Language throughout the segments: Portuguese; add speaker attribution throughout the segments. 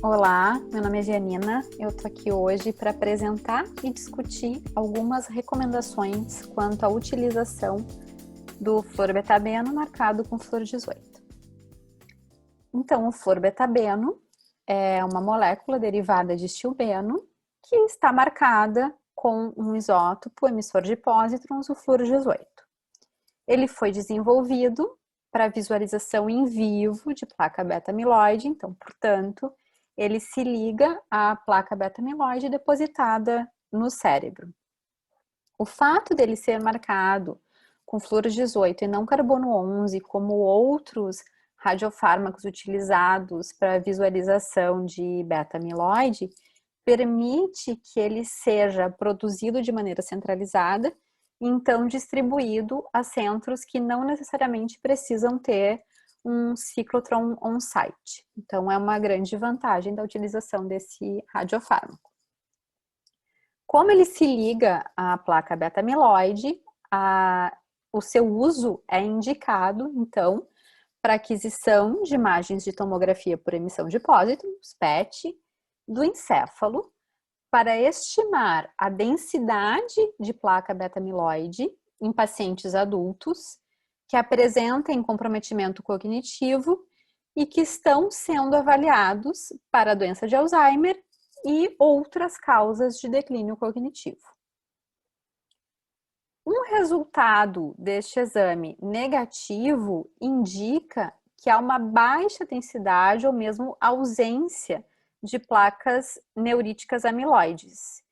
Speaker 1: Olá, meu nome é Gianina, eu estou aqui hoje para apresentar e discutir algumas recomendações quanto à utilização do florbetabeno marcado com flor 18. Então, o florbetabeno é uma molécula derivada de estilbeno que está marcada com um isótopo emissor de pósitrons, o flúor 18. Ele foi desenvolvido para visualização em vivo de placa beta-amiloide, então, portanto, ele se liga à placa beta-amiloide depositada no cérebro. O fato dele ser marcado com flúor 18 e não carbono 11, como outros radiofármacos utilizados para visualização de beta-amiloide, permite que ele seja produzido de maneira centralizada e então distribuído a centros que não necessariamente precisam ter um ciclotron on-site. Então, é uma grande vantagem da utilização desse radiofármaco. Como ele se liga à placa beta-amiloide, o seu uso é indicado, então, para aquisição de imagens de tomografia por emissão de pósitrons, PET, do encéfalo, para estimar a densidade de placa beta-amiloide em pacientes adultos que apresentem comprometimento cognitivo e que estão sendo avaliados para a doença de Alzheimer e outras causas de declínio cognitivo. Um resultado deste exame negativo indica que há uma baixa densidade ou mesmo ausência de placas neuríticas amiloides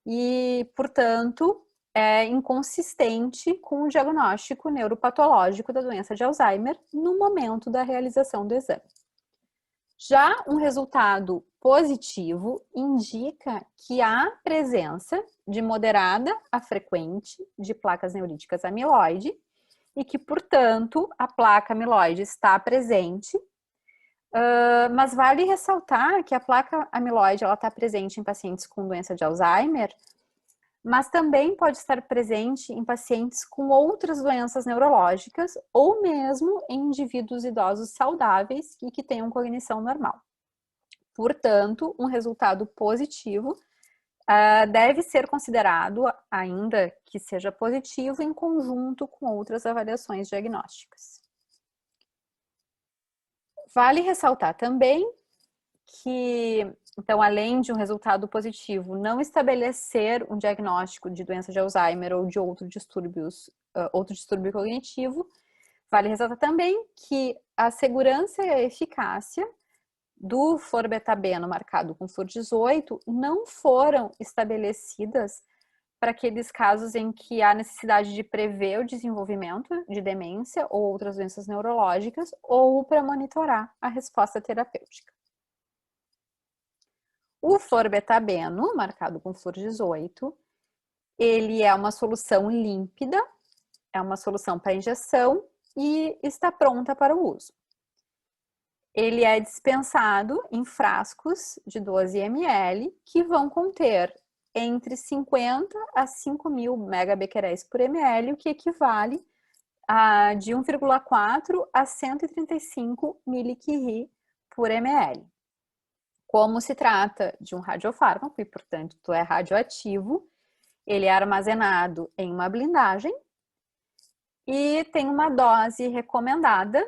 Speaker 1: e, portanto, é inconsistente com o diagnóstico neuropatológico da doença de Alzheimer no momento da realização do exame. Já um resultado positivo indica que há presença de moderada a frequente de placas neuríticas amiloide e que, portanto, a placa amiloide está presente, mas vale ressaltar que a placa amiloide está presente em pacientes com doença de Alzheimer, mas também pode estar presente em pacientes com outras doenças neurológicas ou mesmo em indivíduos idosos saudáveis e que tenham cognição normal. Portanto, um resultado positivo deve ser considerado, ainda que seja positivo, em conjunto com outras avaliações diagnósticas. Vale ressaltar também que, então, além de um resultado positivo, não estabelecer um diagnóstico de doença de Alzheimer ou de outro distúrbio cognitivo, vale ressaltar também que a segurança e a eficácia do florbetabeno marcado com flúor 18 não foram estabelecidas para aqueles casos em que há necessidade de prever o desenvolvimento de demência ou outras doenças neurológicas ou para monitorar a resposta terapêutica. O florbetabeno, marcado com flúor 18, ele é uma solução límpida, é uma solução para injeção e está pronta para o uso. Ele é dispensado em frascos de 12 ml, que vão conter entre 50 a 5.000 megabecqueréis por ml, o que equivale a de 1,4 a 135 milicurie por ml. Como se trata de um radiofármaco e, portanto, é radioativo, ele é armazenado em uma blindagem e tem uma dose recomendada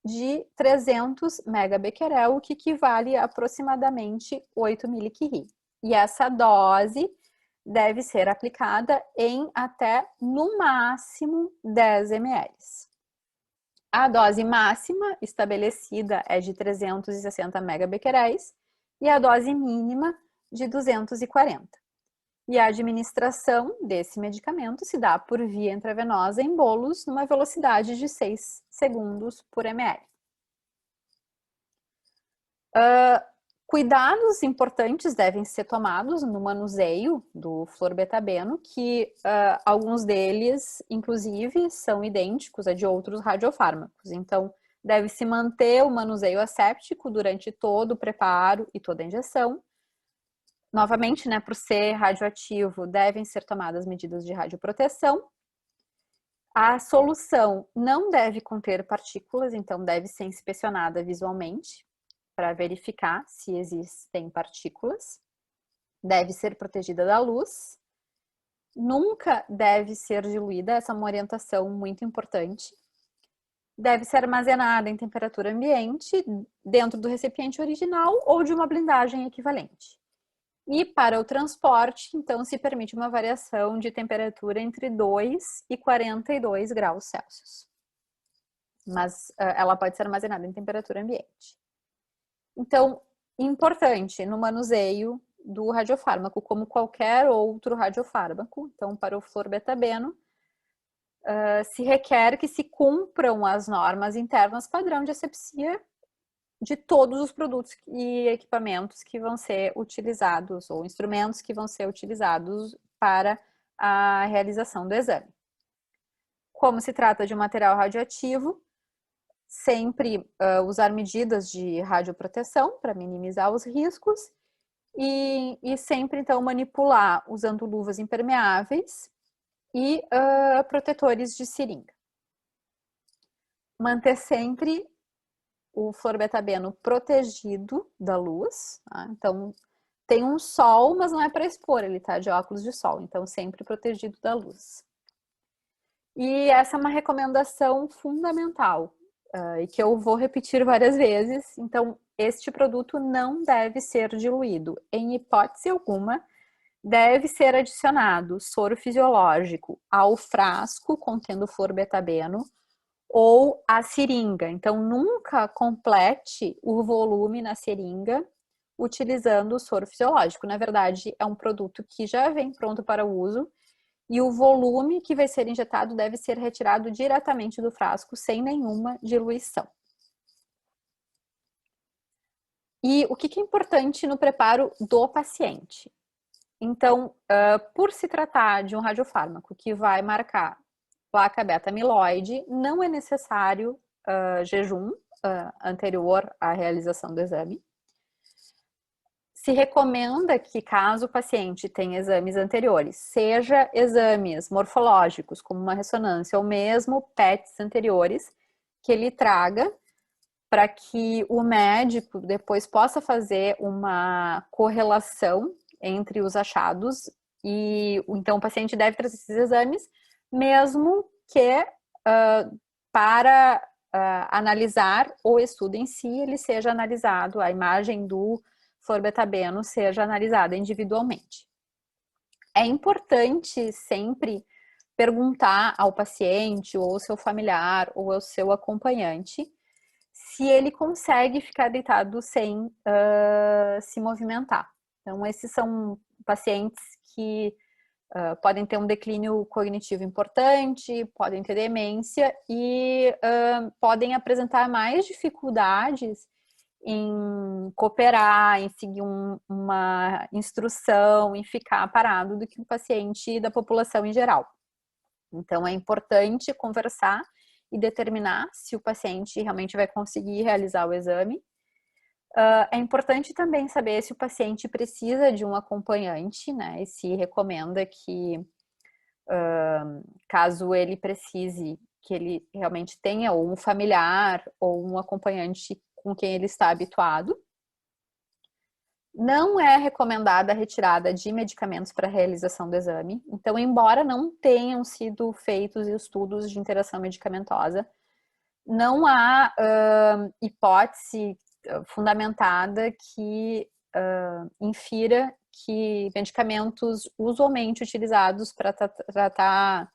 Speaker 1: de 300 megabecquerel, o que equivale a aproximadamente 8 milicurie. E essa dose deve ser aplicada em até, no máximo, 10 ml. A dose máxima estabelecida é de 360 megabecqueréis e a dose mínima de 240. E a administração desse medicamento se dá por via intravenosa em bolos numa velocidade de 6 segundos por ml. Cuidados importantes devem ser tomados no manuseio do florbetabeno, que alguns deles, inclusive, são idênticos a de outros radiofármacos. Então, deve-se manter o manuseio asséptico durante todo o preparo e toda a injeção. Novamente, por ser radioativo, devem ser tomadas medidas de radioproteção. A solução não deve conter partículas, então deve ser inspecionada visualmente, para verificar se existem partículas, deve ser protegida da luz, nunca deve ser diluída, essa é uma orientação muito importante, deve ser armazenada em temperatura ambiente, dentro do recipiente original ou de uma blindagem equivalente. E para o transporte, então, se permite uma variação de temperatura entre 2 e 42 graus Celsius. Mas ela pode ser armazenada em temperatura ambiente. Então, importante no manuseio do radiofármaco, como qualquer outro radiofármaco, então, para o florbetabeno, se requer que se cumpram as normas internas padrão de asepsia de todos os produtos e equipamentos que vão ser utilizados, ou instrumentos que vão ser utilizados para a realização do exame. Como se trata de um material radioativo, sempre usar medidas de radioproteção para minimizar os riscos e sempre, então, manipular usando luvas impermeáveis e protetores de seringa. Manter sempre o florbetabeno protegido da luz, tá? Então, tem um sol, mas não é para expor, ele tá de óculos de sol, então sempre protegido da luz. E essa é uma recomendação fundamental, e que eu vou repetir várias vezes. Então, este produto não deve ser diluído. Em hipótese alguma, deve ser adicionado soro fisiológico ao frasco contendo florbetabeno ou a seringa. Então, nunca complete o volume na seringa utilizando o soro fisiológico. Na verdade, é um produto que já vem pronto para o uso e o volume que vai ser injetado deve ser retirado diretamente do frasco, sem nenhuma diluição. E o que é importante no preparo do paciente? Então, por se tratar de um radiofármaco que vai marcar placa beta-amiloide, não é necessário jejum anterior à realização do exame. Se recomenda que, caso o paciente tenha exames anteriores, seja exames morfológicos, como uma ressonância, ou mesmo PETs anteriores, que ele traga para que o médico depois possa fazer uma correlação entre os achados e então o paciente deve trazer esses exames, mesmo que para analisar o estudo em si, ele seja analisado, a imagem do florbetabeno seja analisada individualmente. É importante sempre perguntar ao paciente, ou ao seu familiar, ou ao seu acompanhante, se ele consegue ficar deitado sem se movimentar. Então, esses são pacientes que podem ter um declínio cognitivo importante, podem ter demência e podem apresentar mais dificuldades em cooperar, em seguir uma instrução, em ficar parado do que o paciente da população em geral. Então, é importante conversar e determinar se o paciente realmente vai conseguir realizar o exame. É importante também saber se o paciente precisa de um acompanhante, né? E se recomenda que, caso ele precise, que ele realmente tenha ou um familiar ou um acompanhante com quem ele está habituado. Não é recomendada a retirada de medicamentos para a realização do exame. Então, embora não tenham sido feitos estudos de interação medicamentosa, não há hipótese fundamentada que infira que medicamentos usualmente utilizados para tratar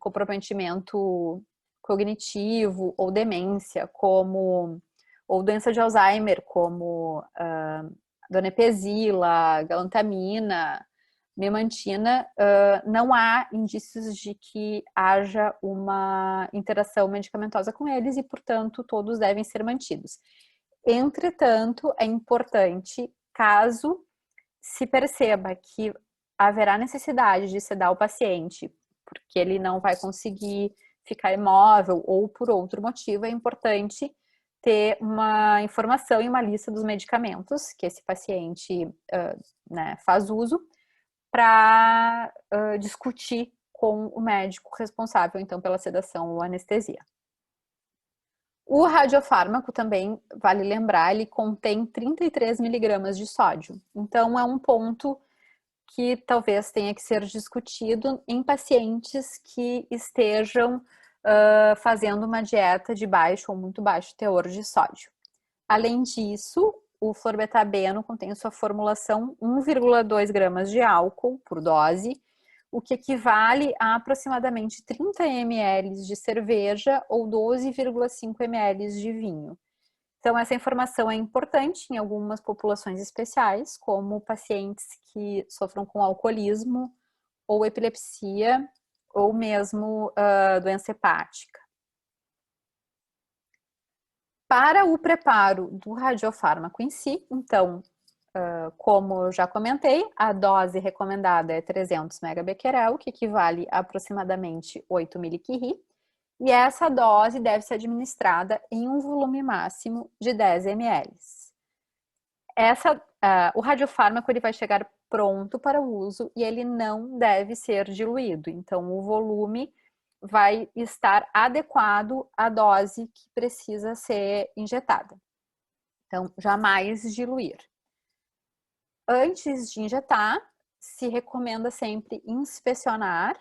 Speaker 1: comprometimento cognitivo ou demência, ou doença de Alzheimer, como donepezila, galantamina, memantina, não há indícios de que haja uma interação medicamentosa com eles e, portanto, todos devem ser mantidos. Entretanto, é importante, caso se perceba que haverá necessidade de sedar o paciente, porque ele não vai conseguir ficar imóvel ou por outro motivo, é importante ter uma informação e uma lista dos medicamentos que esse paciente faz uso, para discutir com o médico responsável, então, pela sedação ou anestesia. O radiofármaco também, vale lembrar, ele contém 33 miligramas de sódio. Então, é um ponto que talvez tenha que ser discutido em pacientes que estejam fazendo uma dieta de baixo ou muito baixo teor de sódio. Além disso, o florbetabeno contém em sua formulação 1,2 gramas de álcool por dose, o que equivale a aproximadamente 30 ml de cerveja ou 12,5 ml de vinho. Então, essa informação é importante em algumas populações especiais, como pacientes que sofram com alcoolismo ou epilepsia, ou mesmo doença hepática. Para o preparo do radiofármaco em si, então, como eu já comentei, a dose recomendada é 300 megabecquerel, que equivale a aproximadamente 8 milicurie, e essa dose deve ser administrada em um volume máximo de 10 ml. O radiofármaco ele vai chegar pronto para o uso e ele não deve ser diluído. Então, o volume vai estar adequado à dose que precisa ser injetada. Então, jamais diluir. Antes de injetar, se recomenda sempre inspecionar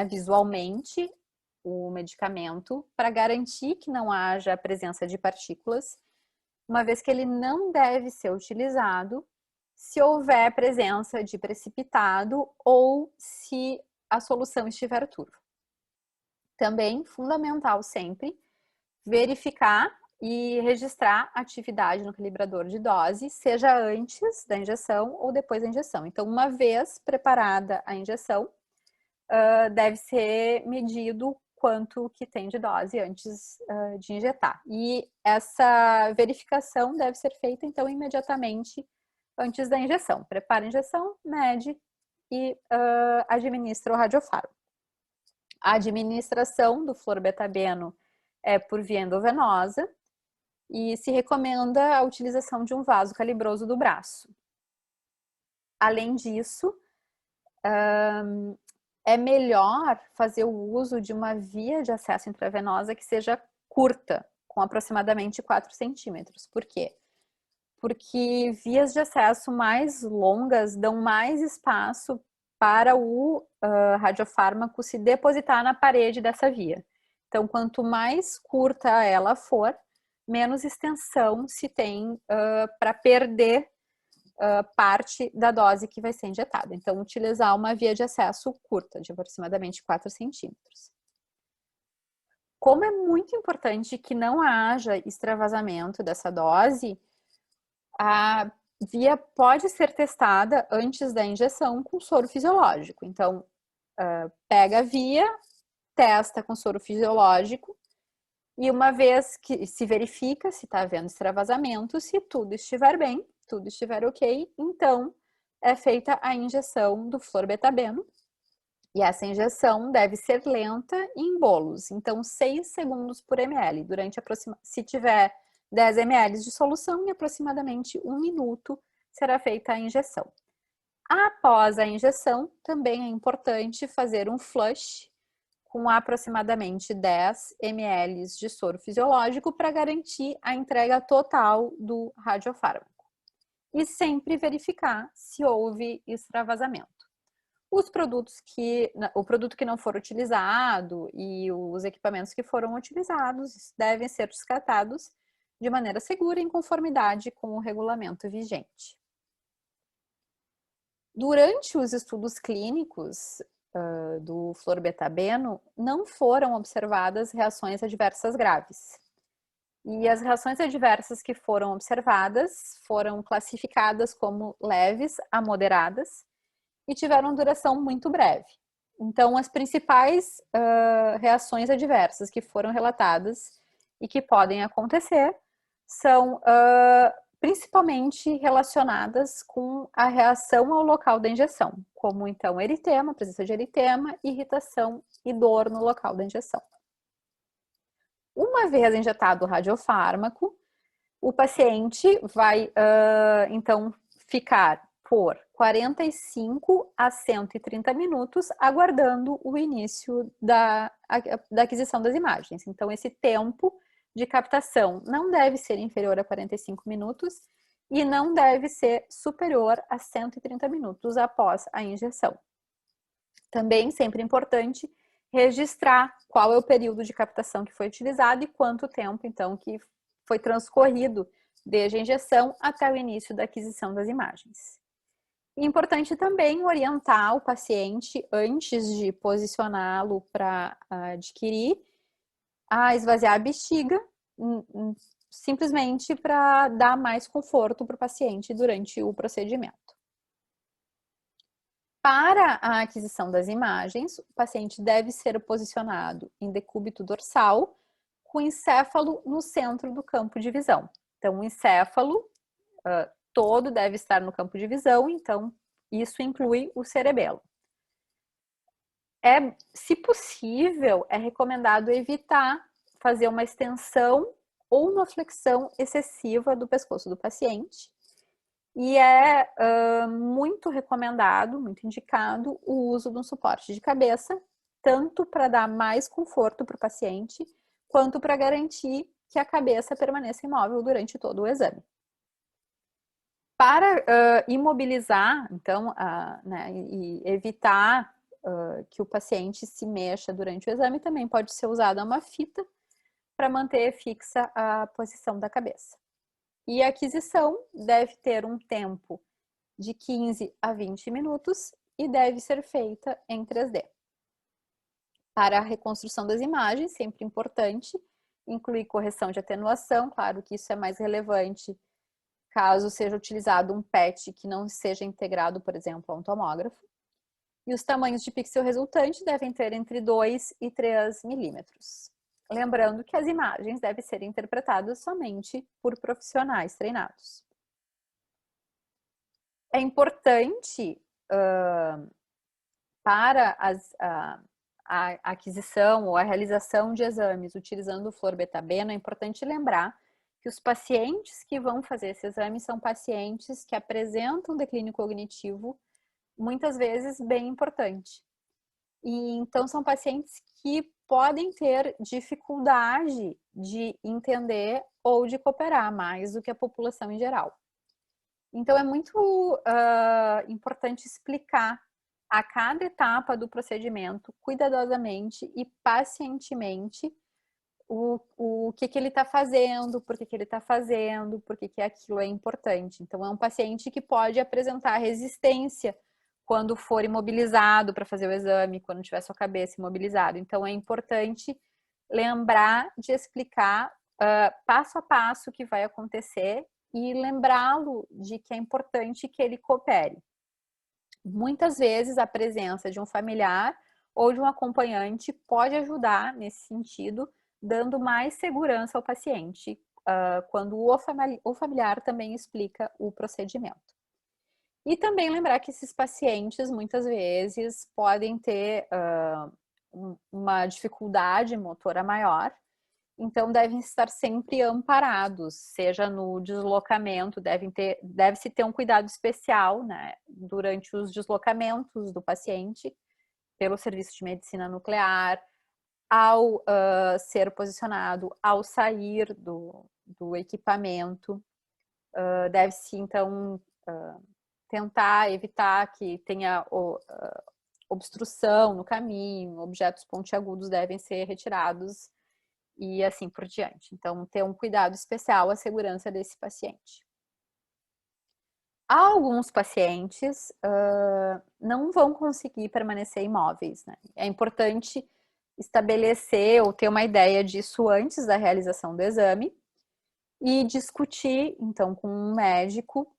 Speaker 1: visualmente o medicamento para garantir que não haja a presença de partículas, uma vez que ele não deve ser utilizado se houver presença de precipitado ou se a solução estiver turva. Também fundamental sempre verificar e registrar a atividade no calibrador de dose, seja antes da injeção ou depois da injeção. Então, uma vez preparada a injeção, deve ser medido quanto que tem de dose antes de injetar. E essa verificação deve ser feita, então, imediatamente antes da injeção. Prepara a injeção, mede e administra o radiofármaco. A administração do florbetabeno é por via endovenosa e se recomenda a utilização de um vaso calibroso do braço. Além disso, é melhor fazer o uso de uma via de acesso intravenosa que seja curta, com aproximadamente 4 centímetros. Por quê? Porque vias de acesso mais longas dão mais espaço para o radiofármaco se depositar na parede dessa via. Então, quanto mais curta ela for, menos extensão se tem para perder parte da dose que vai ser injetada. Então, utilizar uma via de acesso curta, de aproximadamente 4 centímetros. Como é muito importante que não haja extravasamento dessa dose, a via pode ser testada antes da injeção com soro fisiológico. Então, pega a via, testa com soro fisiológico, e uma vez que se verifica se está havendo extravasamento, se tudo estiver bem, tudo estiver ok, então é feita a injeção do florbetabeno. E essa injeção deve ser lenta e em bolos, então 6 segundos por ml, se tiver 10 ml de solução, em aproximadamente 1 minuto será feita a injeção. Após a injeção, também é importante fazer um flush com aproximadamente 10 ml de soro fisiológico para garantir a entrega total do radiofármaco. E sempre verificar se houve extravasamento. O produto que não for utilizado e os equipamentos que foram utilizados devem ser descartados de maneira segura em conformidade com o regulamento vigente. Durante os estudos clínicos do florbetabeno, não foram observadas reações adversas graves. E as reações adversas que foram observadas foram classificadas como leves a moderadas e tiveram duração muito breve. Então, as principais reações adversas que foram relatadas e que podem acontecer são principalmente relacionadas com a reação ao local da injeção, como então eritema, presença de eritema, irritação e dor no local da injeção. Uma vez injetado o radiofármaco, o paciente vai então ficar por 45 a 130 minutos, aguardando o início da aquisição das imagens. Então, esse tempo de captação não deve ser inferior a 45 minutos e não deve ser superior a 130 minutos após a injeção. Também, sempre importante, registrar qual é o período de captação que foi utilizado e quanto tempo, então, que foi transcorrido desde a injeção até o início da aquisição das imagens. E importante também orientar o paciente antes de posicioná-lo para adquirir, a esvaziar a bexiga, simplesmente para dar mais conforto para o paciente durante o procedimento. Para a aquisição das imagens, o paciente deve ser posicionado em decúbito dorsal, com o encéfalo no centro do campo de visão. Então, o encéfalo todo deve estar no campo de visão, então isso inclui o cerebelo. Se possível, é recomendado evitar fazer uma extensão ou uma flexão excessiva do pescoço do paciente. E é muito recomendado, muito indicado, o uso de um suporte de cabeça, tanto para dar mais conforto para o paciente, quanto para garantir que a cabeça permaneça imóvel durante todo o exame. Para imobilizar, então, e evitar que o paciente se mexa durante o exame, também pode ser usada uma fita para manter fixa a posição da cabeça. E a aquisição deve ter um tempo de 15 a 20 minutos e deve ser feita em 3D. Para a reconstrução das imagens, sempre importante incluir correção de atenuação, claro que isso é mais relevante caso seja utilizado um PET que não seja integrado, por exemplo, a um tomógrafo. E os tamanhos de pixel resultante devem ter entre 2 e 3 milímetros. Lembrando que as imagens devem ser interpretadas somente por profissionais treinados. É importante para a aquisição ou a realização de exames utilizando o florbetabeno, é importante lembrar que os pacientes que vão fazer esse exame são pacientes que apresentam declínio cognitivo, muitas vezes bem importante. E então são pacientes que podem ter dificuldade de entender ou de cooperar mais do que a população em geral. Então é muito importante explicar a cada etapa do procedimento, cuidadosamente e pacientemente, o que ele está fazendo, por que ele está fazendo, por que aquilo é importante. Então é um paciente que pode apresentar resistência quando for imobilizado para fazer o exame, quando tiver sua cabeça imobilizada. Então é importante lembrar de explicar passo a passo o que vai acontecer e lembrá-lo de que é importante que ele coopere. Muitas vezes a presença de um familiar ou de um acompanhante pode ajudar nesse sentido, dando mais segurança ao paciente, quando o familiar também explica o procedimento. E também lembrar que esses pacientes, muitas vezes, podem ter uma dificuldade motora maior, então devem estar sempre amparados, seja no deslocamento, deve-se ter um cuidado especial, né, durante os deslocamentos do paciente pelo serviço de medicina nuclear, ao ser posicionado, ao sair do equipamento, deve-se então tentar evitar que tenha obstrução no caminho, objetos pontiagudos devem ser retirados e assim por diante. Então, ter um cuidado especial à segurança desse paciente. Alguns pacientes não vão conseguir permanecer imóveis, né? É importante estabelecer ou ter uma ideia disso antes da realização do exame e discutir, então, com um médico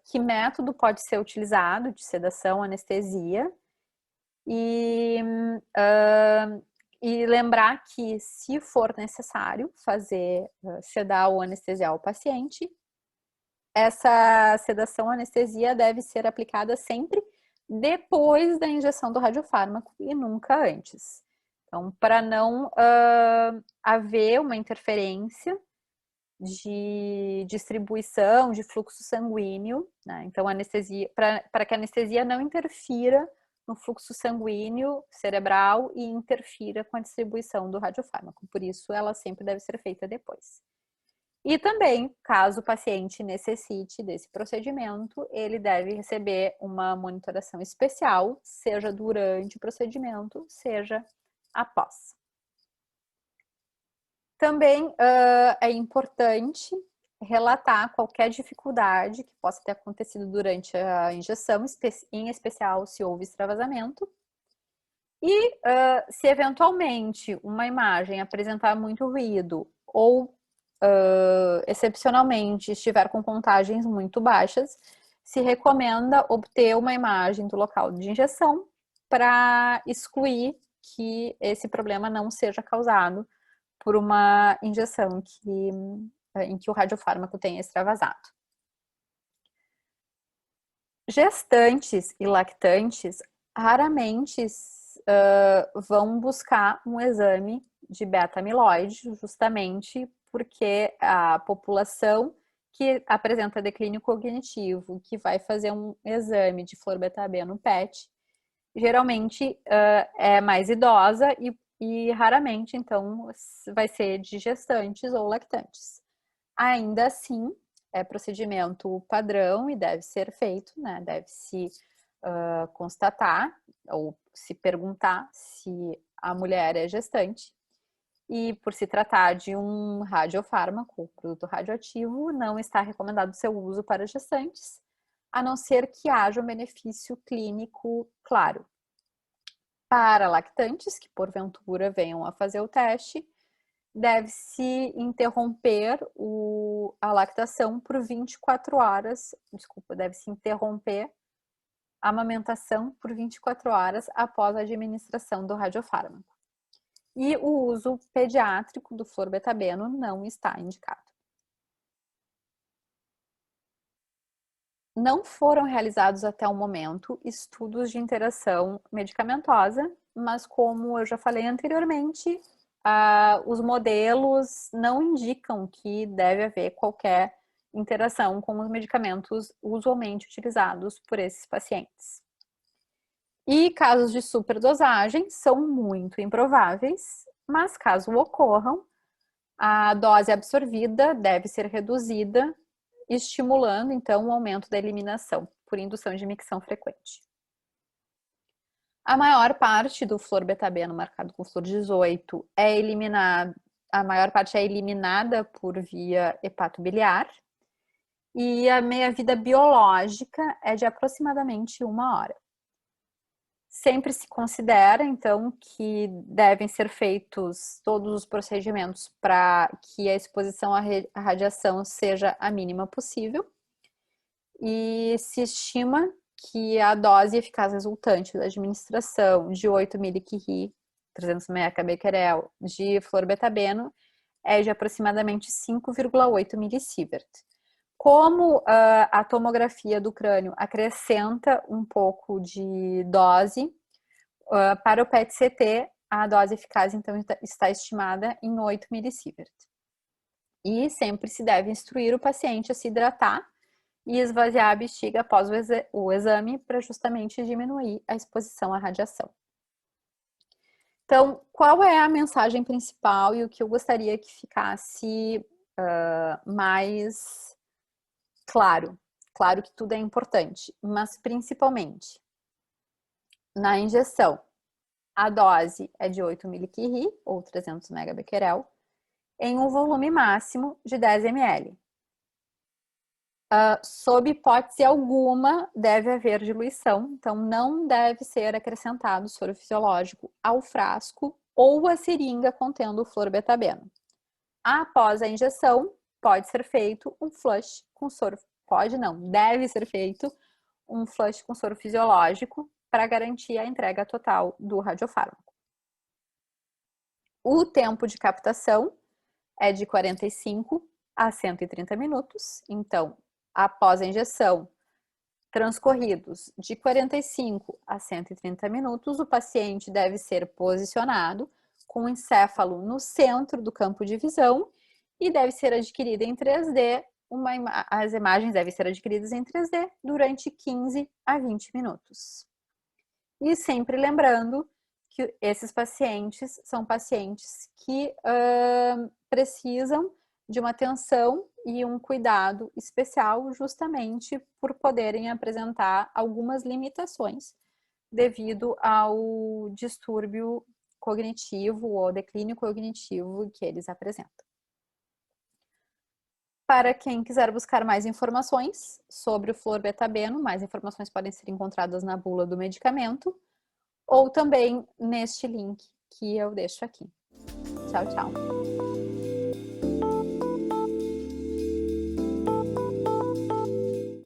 Speaker 1: que método pode ser utilizado de sedação, anestesia e lembrar que, se for necessário sedar ou anestesiar o paciente, essa sedação ou anestesia deve ser aplicada sempre depois da injeção do radiofármaco e nunca antes. Então, para não haver uma interferência de distribuição de fluxo sanguíneo, né? Então, anestesia, para que a anestesia não interfira no fluxo sanguíneo cerebral e interfira com a distribuição do radiofármaco. Por isso, ela sempre deve ser feita depois. E também, caso o paciente necessite desse procedimento, ele deve receber uma monitoração especial, seja durante o procedimento, seja após. Também é importante relatar qualquer dificuldade que possa ter acontecido durante a injeção, em especial se houve extravasamento. E se eventualmente uma imagem apresentar muito ruído ou excepcionalmente estiver com contagens muito baixas, se recomenda obter uma imagem do local de injeção para excluir que esse problema não seja causado por uma injeção em que o radiofármaco tenha extravasado. Gestantes e lactantes raramente vão buscar um exame de beta-amiloide, justamente porque a população que apresenta declínio cognitivo, que vai fazer um exame de flor-beta-B no PET, geralmente é mais idosa e raramente, então, vai ser de gestantes ou lactantes. Ainda assim, é procedimento padrão e deve ser feito, né? Deve-se constatar ou se perguntar se a mulher é gestante. E por se tratar de um radiofármaco, produto radioativo, não está recomendado seu uso para gestantes, a não ser que haja um benefício clínico claro. Para lactantes que porventura venham a fazer o teste, deve-se interromper a lactação por 24 horas, deve-se interromper a amamentação por 24 horas após a administração do radiofármaco. E o uso pediátrico do florbetabeno não está indicado. Não foram realizados até o momento estudos de interação medicamentosa, mas como eu já falei anteriormente, os modelos não indicam que deve haver qualquer interação com os medicamentos usualmente utilizados por esses pacientes. E casos de superdosagem são muito improváveis, mas caso ocorram, a dose absorvida deve ser reduzida, estimulando então o aumento da eliminação por indução de micção frequente. A maior parte do florbetabeno marcado com flor 18 é eliminada, a maior parte é eliminada por via hepatobiliar e a meia-vida biológica é de aproximadamente 1 hora. Sempre se considera, então, que devem ser feitos todos os procedimentos para que a exposição à radiação seja a mínima possível. E se estima que a dose eficaz resultante da administração de 8 mCi, 300 mEq/becquerel de florbetabeno é de aproximadamente 5,8 milisievert. Como a tomografia do crânio acrescenta um pouco de dose, para o PET-CT, a dose eficaz, então, está estimada em 8 milisievert. E sempre se deve instruir o paciente a se hidratar e esvaziar a bexiga após o exame para justamente diminuir a exposição à radiação. Então, qual é a mensagem principal e o que eu gostaria que ficasse mais claro? Claro que tudo é importante, mas principalmente na injeção, a dose é de 8 mCi, ou 300 MB/Bq, em um volume máximo de 10 ml. Sob hipótese alguma, deve haver diluição, então não deve ser acrescentado soro fisiológico ao frasco ou à seringa contendo o florbetabeno. Após a injeção, pode ser feito um flush com soro, deve ser feito um flush com soro fisiológico para garantir a entrega total do radiofármaco. O tempo de captação é de 45 a 130 minutos, então, após a injeção, transcorridos de 45 a 130 minutos, o paciente deve ser posicionado com o encéfalo no centro do campo de visão e deve ser adquirida em 3D. As imagens devem ser adquiridas em 3D durante 15 a 20 minutos. E sempre lembrando que esses pacientes são pacientes que precisam de uma atenção e um cuidado especial justamente por poderem apresentar algumas limitações devido ao distúrbio cognitivo ou declínio cognitivo que eles apresentam. Para quem quiser buscar mais informações sobre o florbetabeno, mais informações podem ser encontradas na bula do medicamento ou também neste link que eu deixo aqui. Tchau, tchau!